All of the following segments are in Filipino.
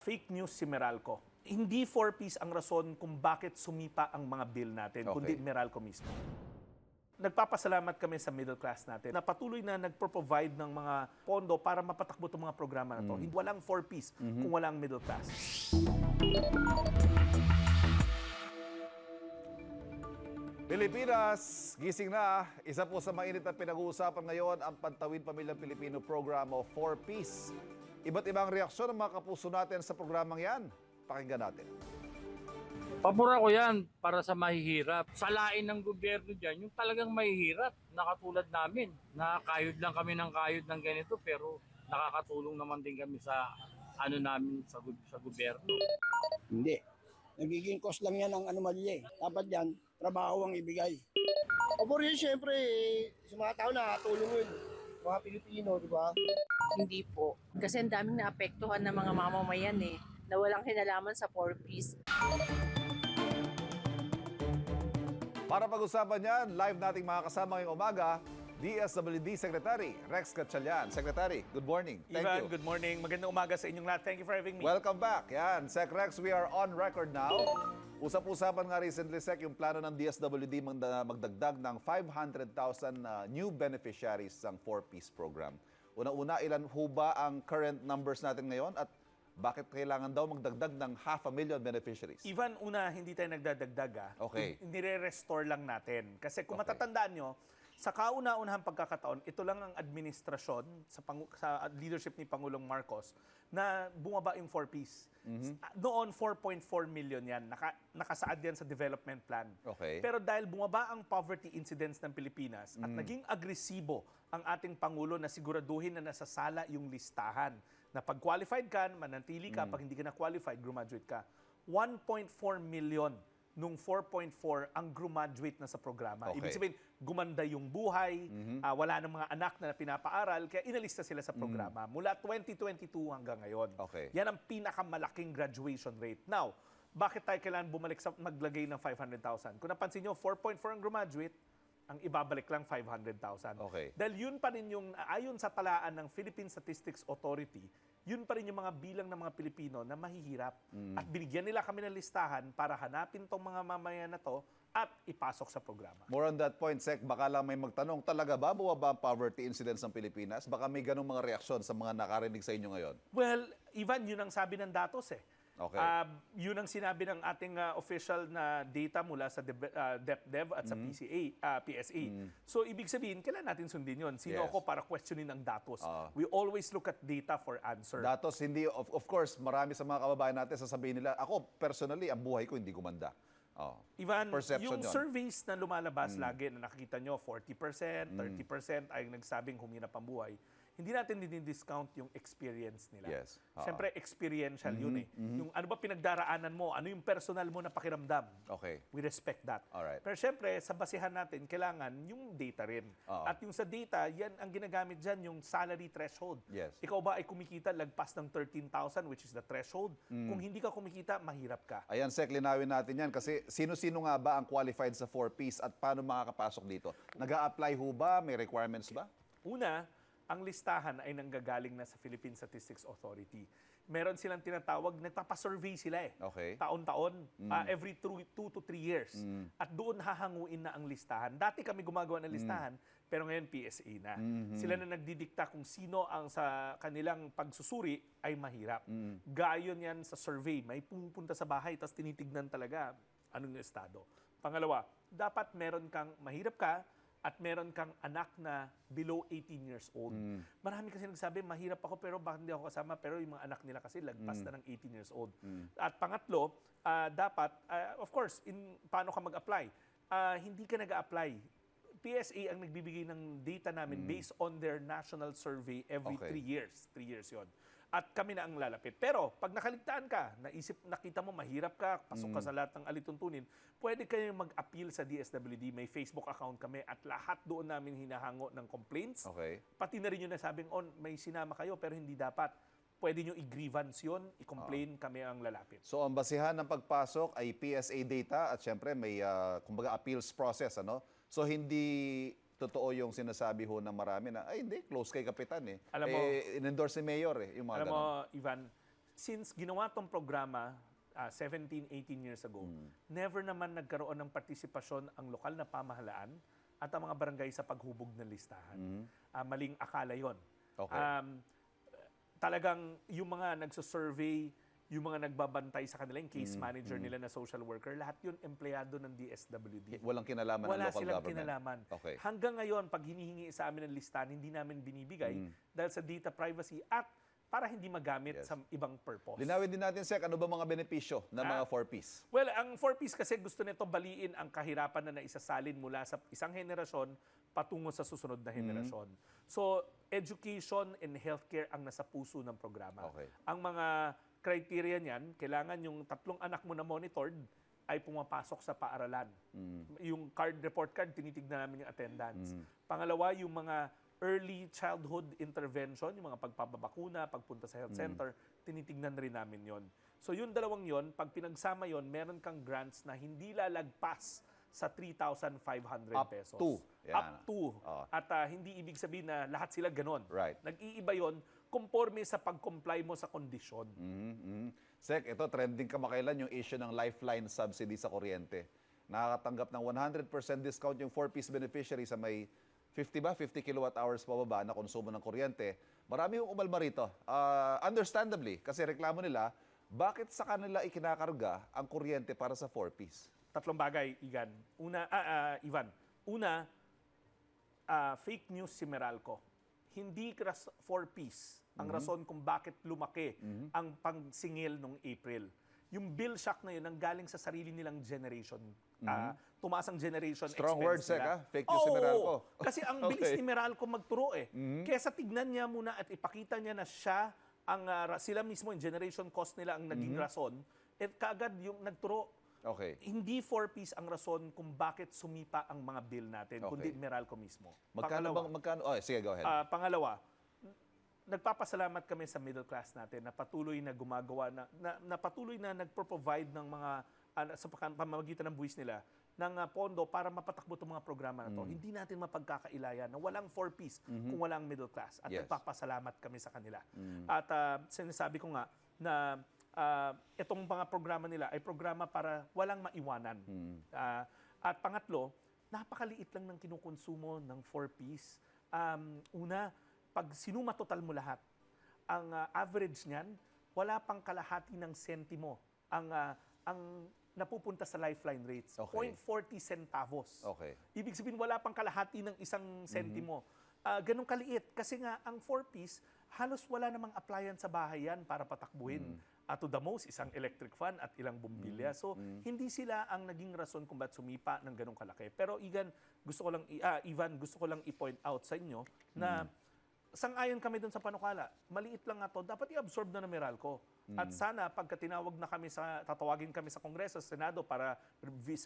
Fake news si Meralco. Hindi 4-piece ang rason kung bakit sumipa ang mga bill natin, kundi Meralco mismo. Nagpapasalamat kami sa middle class natin na patuloy na nagpro-provide ng mga pondo para mapatakbo itong mga programa na to. Walang 4-piece kung walang middle class. Pilipinas, gising na. Isa po sa mainit na pinag-uusapan ngayon ang Pantawid Pamilyang Pilipino program o 4-piece. Iba't ibang reaksyon ng mga kapuso natin sa programang yan. Pakinggan natin. Pabor ako yan para sa mahihirap. Salain ng gobyerno dyan, yung talagang mahihirap, nakatulad namin. Nakakayod lang kami ng kayod ng ganito pero nakakatulong naman din kami sa namin sa gobyerno. Hindi. Nagiging cost lang yan ng anomalya eh. Dapat yan, trabaho ang ibigay. Pabor yun siyempre, sa mga tao nakatulong yun. Mga Pilipino, di ba? Hindi po. Kasi ang daming naapektuhan ng mga mamamayan na walang kinalaman sa 4-piece. Para pag-usapan yan, live nating mga kasama ngayong umaga, DSWD Secretary Rex Gatchalian. Secretary, good morning. Thank Ivan, you. good morning. Magandang umaga sa inyong lahat. Thank you for having me. Welcome back. Yan, Sec Rex, we are on record now. Usap-usapan nga recently, Sec, yung plano ng DSWD magdagdag ng 500,000 new beneficiaries ng 4-piece program. Una-una, ilan ho ba ang current numbers natin ngayon at bakit kailangan daw magdagdag ng 500,000 beneficiaries? Ivan, una, hindi tayo nagdadagdag. Okay. Nire-restore lang natin. Kasi kung Okay. matatandaan nyo, sa kauna-unahang pagkakataon, ito lang ang administrasyon sa leadership ni Pangulong Marcos na bumaba yung 4-piece. Noon, 4.4 million yan. Nakasaad yan sa development plan. Okay. Pero dahil bumaba ang poverty incidence ng Pilipinas at naging agresibo ang ating Pangulo na siguraduhin na nasasala yung listahan na pag qualified ka, manantili ka, pag hindi ka na qualified, graduate ka. 1.4 million nung 4.4 ang graduate na sa programa. Okay. Ibig sabihin, gumanda yung buhay, wala nang mga anak na pinapaaral, kaya inalista sila sa programa. Mula 2022 hanggang ngayon. Okay. Yan ang pinakamalaking graduation rate. Now, bakit tayo kailangan bumalik sa maglagay ng 500,000? Kung napansin nyo, 4.4 ang graduate, ang ibabalik lang 500,000. Okay. Dahil yun pa rin yung, ayon sa talaan ng Philippine Statistics Authority, yun pa rin yung mga bilang ng mga Pilipino na mahihirap. At binigyan nila kami ng listahan para hanapin tong mga mamayan na to at ipasok sa programa. More on that point, Sec, baka lang may magtanong, talaga ba bumaba ang poverty incidence ng Pilipinas? Baka may ganong mga reaksyon sa mga nakarinig sa inyo ngayon. Well, Ivan, yun ang sabi ng datos eh. Okay. Yun ang sinabi ng ating official na data mula sa DepDev at sa PSA. So, ibig sabihin, kailan natin sundin yun? Sino Yes. ako para questionin ang datos? We always look at data for answer. Datos, hindi, of course, marami sa mga kababayan natin sasabihin nila, ako, personally, ang buhay ko hindi gumanda. Oh. Ivan, Perception yung yun. surveys na lumalabas lagi na nakikita nyo, 40%, 30% ay nagsabing huminap ang buhay. Hindi natin din-discount yung experience nila. Yes. Siyempre, experiential yun eh. Yung ano ba pinagdaraanan mo, ano yung personal mo na pakiramdam. Okay. We respect that. Alright. Pero siyempre, sa basihan natin, kailangan yung data rin. At yung sa data, yan ang ginagamit dyan, yung salary threshold. Yes. Ikaw ba ay kumikita lagpas ng 13,000, which is the threshold? Kung hindi ka kumikita, mahirap ka. Ayan, Sec, linawin natin yan kasi sino-sino nga ba ang qualified sa 4-piece at paano makakapasok dito? Nag-a-apply ho ba? May requirements ba? Una, ang listahan ay nanggagaling na sa Philippine Statistics Authority. Meron silang tinatawag, nagpapasurvey sila eh. Okay. Taon-taon, every 2 to 3 years. At doon hahanguin na ang listahan. Dati kami gumagawa ng listahan, pero ngayon PSA na. Sila na nagdidikta kung sino ang sa kanilang pagsusuri ay mahirap. Gayon yan sa survey. May pumupunta sa bahay, tapos tinitignan talaga anong estado. Pangalawa, dapat meron kang mahirap ka, at meron kang anak na below 18 years old. Marami kasi nagsabi, mahirap ako pero bakit hindi ako kasama? Pero yung mga anak nila kasi lagpas na ng 18 years old. At pangatlo, dapat, of course, paano ka mag-apply? Hindi ka nag-apply. PSA ang nagbibigay ng data namin based on their national survey every 3 years. 3 years yon. At kami na ang lalapit. Pero pag nakaligtaan ka, nakita mo mahirap ka, pasok ka sa lahat ng alituntunin, pwede kayong mag-appeal sa DSWD. May Facebook account kami at lahat doon namin hinahango ng complaints. Okay. Pati na rin yung nasabing, may sinama kayo pero hindi dapat. Pwede nyo i-grievance yun, i-complain, kami ang lalapit. So, ang basihan ng pagpasok ay PSA data at syempre may, kumbaga, appeals process, ano? So, hindi totoo yung sinasabi ho ng marami na, ay hindi, close kay Kapitan eh. Alam mo, in-endorse ni Mayor eh, yung mga Alam mo, ganun. Ivan, since ginawa tong programa 17, 18 years ago, never naman nagkaroon ng partisipasyon ang lokal na pamahalaan at ang mga barangay sa paghubog ng listahan. Maling akala yon. Okay. Talagang yung mga nagsusurvey, yung mga nagbabantay sa kanila, yung case manager nila na social worker, lahat yun empleyado ng DSWD. Walang kinalaman ng Wala local silang government. kinalaman. Okay. Hanggang ngayon, pag hinihingi sa amin ng listahan, hindi namin binibigay dahil sa data privacy at para hindi magamit Yes. sa ibang purpose. Linawin din natin, Sec, ano ba mga benepisyo ng mga 4Ps? Well, ang 4Ps kasi gusto nito baliin ang kahirapan na naisasalin mula sa isang henerasyon patungo sa susunod na henerasyon. So, education and healthcare ang nasa puso ng programa. Okay. Ang mga criteria niyan, kailangan yung 3 anak mo na monitored ay pumapasok sa paaralan. Yung report card, tinitignan namin yung attendance. Pangalawa, yung mga early childhood intervention, yung mga pagpapabakuna, pagpunta sa health center, tinitignan rin namin yon. So yung dalawang yon, pag pinagsama yon, meron kang grants na hindi lalagpas sa 3,500 pesos. to. Yan. Up to. Oh. At hindi ibig sabihin na lahat sila ganon. Right. Nag-iiba yon conforme sa pag-comply mo sa kondisyon. Sec, ito trending kamakailan yung issue ng lifeline subsidy sa kuryente. Nakakatanggap ng 100% discount yung 4Ps beneficiary sa may 50 ba? 50 kilowatt hours pababa na konsumo ng kuryente. Marami yung umalma rito. Understandably, kasi reklamo nila, bakit sa kanila ikinakarga ang kuryente para sa 4Ps? 3 bagay, Ivan. Ivan. Una, fake news si Meralco. Hindi 4Ps ang rason kung bakit lumaki ang pangsingil nung April. Yung bill shock na yun ang galing sa sarili nilang generation. Tumaas ang generation Strong expense words, Sec, nila. Fake news si Oo, Meralco. Kasi ang bilis Okay. ni Meralco magturo eh. Kesa tignan niya muna at ipakita niya na siya, sila mismo yung generation cost nila ang naging rason, at kaagad yung nagturo. Okay. Hindi 4Ps ang rason kung bakit sumipa ang mga bill natin, Okay. kundi Meralco mismo. Magkano bang, magkano? Oh, sige, go ahead. Pangalawa, nagpapasalamat kami sa middle class natin na patuloy na gumagawa na patuloy na nagpo-provide ng mga sa pamamagitan ng buwis nila ng pondo para mapatakbo itong mga programa na to. Hindi natin mapagkakailayan na walang 4Ps kung walang middle class. At Yes. nagpapasalamat kami sa kanila. At sinasabi ko nga na itong mga programa nila ay programa para walang maiwanan. At pangatlo, napakaliit lang ng kinukonsumo ng 4Ps. Una, pag sinuma total mo lahat, ang average niyan, wala pang kalahati ng sentimo ang napupunta sa lifeline rates. Okay. 0.40 centavos. Okay. Ibig sabihin, wala pang kalahati ng isang sentimo. Ganun kaliit. Kasi nga, ang 4Ps, halos wala namang appliance sa bahay yan para patakbuhin. To the most, isang electric fan at ilang bumbilya. So, hindi sila ang naging rason kung ba't sumipa ng ganun kalaki. Pero, Ivan, gusto ko lang i-point out sa inyo na sang-ayon kami dun sa panukala. Maliit lang nga to, dapat i-absorb na ng Meralco. At sana, pagka tatawagin kami sa Kongreso, sa Senado para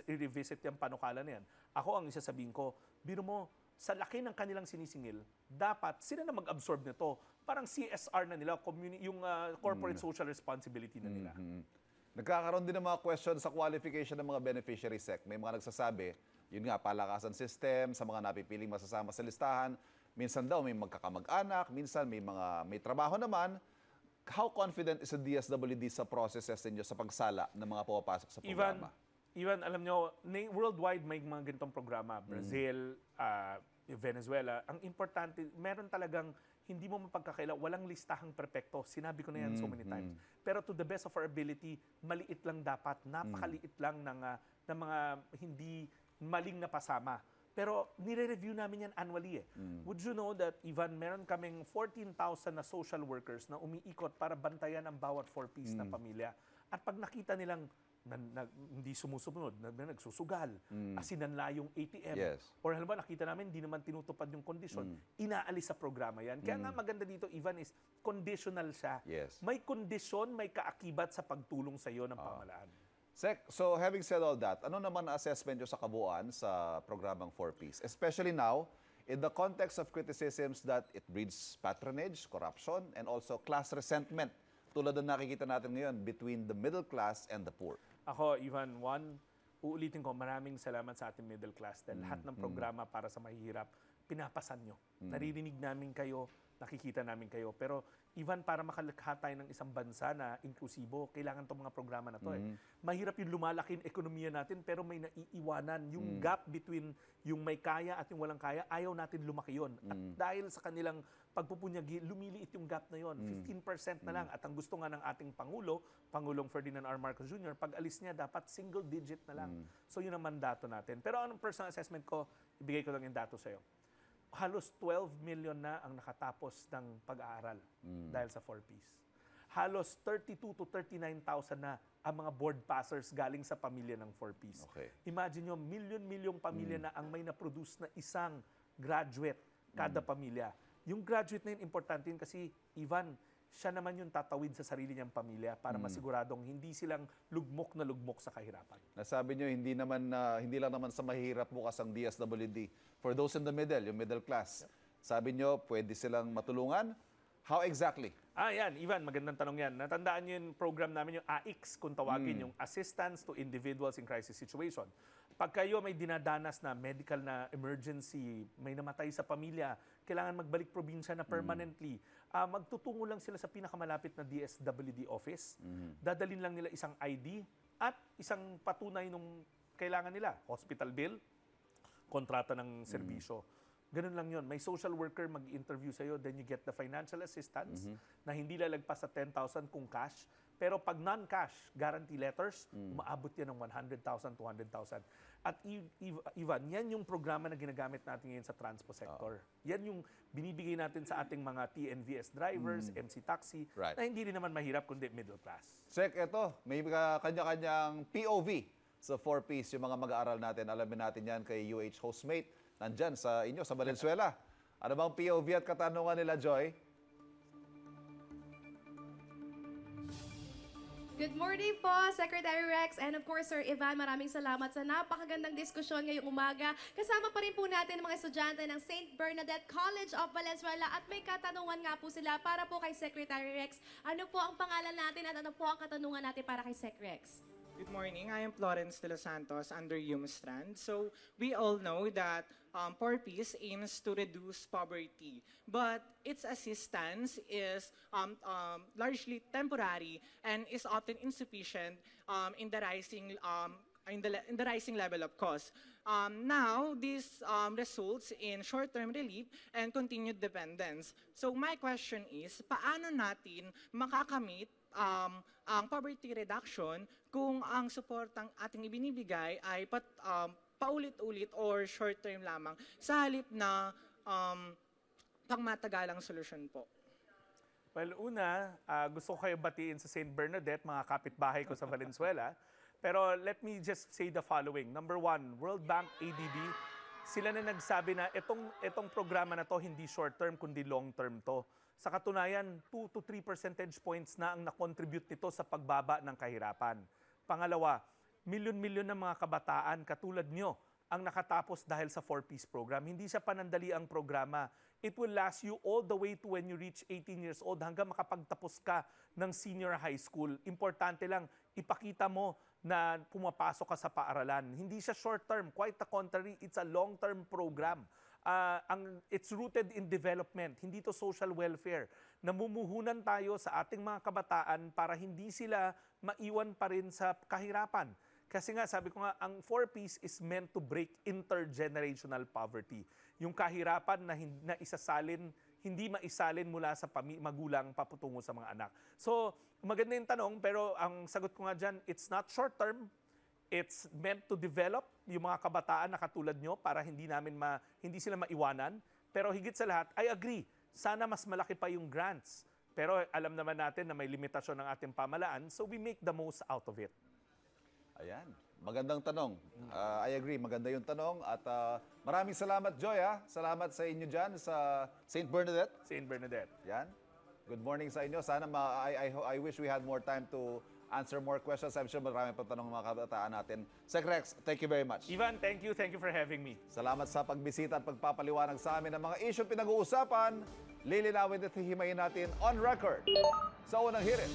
i-revisit yung panukala na yan, ako ang isasabihin ko, biro mo, sa laki ng kanilang sinisingil, dapat sila na mag-absorb nito. Parang CSR na nila, yung corporate social responsibility na nila. Nagkakaroon din ng mga questions sa qualification ng mga beneficiary, Sec. May mga nagsasabi, yun nga, palakasan system sa mga napipiling masasama sa listahan. Minsan daw may magkakamag-anak, minsan may trabaho naman. How confident is the DSWD sa processes ninyo sa pagsala ng mga pumapasok sa programa? Ivan, alam nyo, worldwide may mga ganitong programa. Brazil, Venezuela. Ang importante, meron talagang hindi mo mapagkakaila, walang listahang perpekto. Sinabi ko na yan so many times. Pero to the best of our ability, maliit lang dapat. Napakaliit lang ng mga hindi maling na pasama. Pero nire-review namin yan annually eh. Would you know that, Ivan, meron kaming 14,000 na social workers na umiikot para bantayan ang bawat 4Ps na pamilya. At pag nakita nilang hindi sumusunod, nagsusugal, asinanla yung ATM, Yes. or halimbawa nakita namin hindi naman tinutupad yung kondisyon, inaalis sa programa yan. Kaya nga maganda dito, Ivan, is conditional siya. Yes. May kondisyon, may kaakibat sa pagtulong sa iyo ng pamahalaan. Sec, so having said all that, ano naman ang assessment nyo sa kabuuan sa programang 4Ps? Especially now, in the context of criticisms that it breeds patronage, corruption, and also class resentment, tulad ng nakikita natin ngayon between the middle class and the poor. Ako, Ivan, uulitin ko, maraming salamat sa ating middle class dahil lahat ng programa para sa mahihirap, pinapasan nyo. Naririnig namin kayo, nakikita namin kayo. Pero even para makalikha tayo ng isang bansa na inklusibo, kailangan itong mga programa na to. Mahirap yung lumalaking ekonomiya natin pero may naiiwanan. Yung gap between yung may kaya at yung walang kaya, ayaw natin lumaki yun. At dahil sa kanilang pagpupunyagi, lumiliit yung gap na yon. 15% na lang. At ang gusto nga ng ating Pangulong Ferdinand R. Marcos Jr., pag alis niya, dapat single digit na lang. So yun ang mandato natin. Pero anong personal assessment ko, ibigay ko lang yung dato sa'yo. Halos 12 million na ang nakatapos ng pag-aaral dahil sa 4Ps. Halos 32 to 39,000 na ang mga board passers galing sa pamilya ng 4Ps. Okay. Imagine nyo, milyon-milyong pamilya na ang may na-produce na isang graduate kada pamilya. Yung graduate na yun, importante yun kasi, Ivan, siya naman yung tatawid sa sarili niyang pamilya para masiguradong hindi silang lugmok na lugmok sa kahirapan. Nasabi nyo, hindi lang naman sa mahirap bukas ang DSWD. For those in the middle, yung middle class, sabi nyo, pwede silang matulungan. How exactly? Yan, Ivan, magandang tanong yan. Natandaan niyo yung program namin, yung AICS, kung tawagin, yung Assistance to Individuals in Crisis Situation. Pag kayo may dinadanas na medical na emergency, may namatay sa pamilya, kailangan magbalik probinsya na permanently, magtutungo lang sila sa pinakamalapit na DSWD office. Dadalin lang nila isang ID at isang patunay nung kailangan nila. Hospital bill, kontrata ng serbisyo. Ganun lang yun. May social worker mag-interview sa'yo, then you get the financial assistance na hindi lalagpas sa 10,000 kung cash. Pero pag non-cash, guarantee letters, umaabot yan ng 100,000, 200,000. At Ivan, yan yung programa na ginagamit natin ngayon sa transpo sector. Yan yung binibigay natin sa ating mga TNVS drivers, MC taxi, Right. na hindi rin naman mahirap kundi middle class. Sek, eto, may kanya-kanyang POV sa 4Ps yung mga mag-aaral natin. Alamin natin yan kay UH hostmate. Nandyan sa inyo, sa Valenzuela. Ano bang POV at katanungan nila, Joy? Good morning po, Secretary Rex, and of course, Sir Ivan, maraming salamat sa napakagandang diskusyon ngayong umaga. Kasama pa rin po natin ang mga estudyante ng St. Bernadette College of Valenzuela at may katanungan nga po sila para po kay Secretary Rex. Ano po ang pangalan natin at ano po ang katanungan natin para kay Sec Rex? Good morning. I am Florence de los Santos under Strand. So we all know that 4Ps aims to reduce poverty, but its assistance is largely temporary and is often insufficient in the rising in the rising level of cost. Now, this results in short-term relief and continued dependence. So my question is, paano natin makakamit ang poverty reduction kung ang suportang ating ibinibigay ay paulit-ulit or short-term lamang sa halip na pangmatagalang solusyon po? Well, una, gusto ko kayo batiin sa St. Bernadette, mga kapitbahay ko sa Valenzuela. Pero let me just say the following. Number one, World Bank, ADB, sila na nagsabi na itong programa na to hindi short-term kundi long-term to. Sa katunayan, 2 to 3 percentage points na ang na-contribute nito sa pagbaba ng kahirapan. Pangalawa, milyon-milyon ng mga kabataan katulad nyo ang nakatapos dahil sa 4Ps program. Hindi siya panandali ang programa. It will last you all the way to when you reach 18 years old hanggang makapagtapos ka ng senior high school. Importante lang, ipakita mo na pumapasok ka sa paaralan. Hindi siya short-term. Quite the contrary, it's a long-term program. It's rooted in development, hindi to social welfare. Namumuhunan tayo sa ating mga kabataan para hindi sila maiwan pa rin sa kahirapan. Kasi nga, sabi ko nga, ang 4Ps is meant to break intergenerational poverty. Yung kahirapan na isasalin, hindi maisalin mula sa magulang paputungo sa mga anak. So, maganda yung tanong, pero ang sagot ko nga dyan, it's not short-term. It's meant to develop yung mga kabataan na katulad nyo para hindi sila maiwanan. Pero higit sa lahat, I agree, sana mas malaki pa yung grants. Pero alam naman natin na may limitasyon ng ating pamalaan, so we make the most out of it. Ayan, magandang tanong. I agree, maganda yung tanong. At maraming salamat, Joy. Salamat sa inyo dyan sa St. Bernadette. St. Bernadette. Yan. Good morning sa inyo. Sana I wish we had more time to answer more questions. I'm sure marami pa tanong mga kabataan natin. Sec Rex, thank you very much. Ivan, thank you for having me. Salamat sa pagbisita at pagpapaliwanag sa amin ng mga issue pinag-uusapan. Lilinawin at hihimayin natin on record sa unang hirit.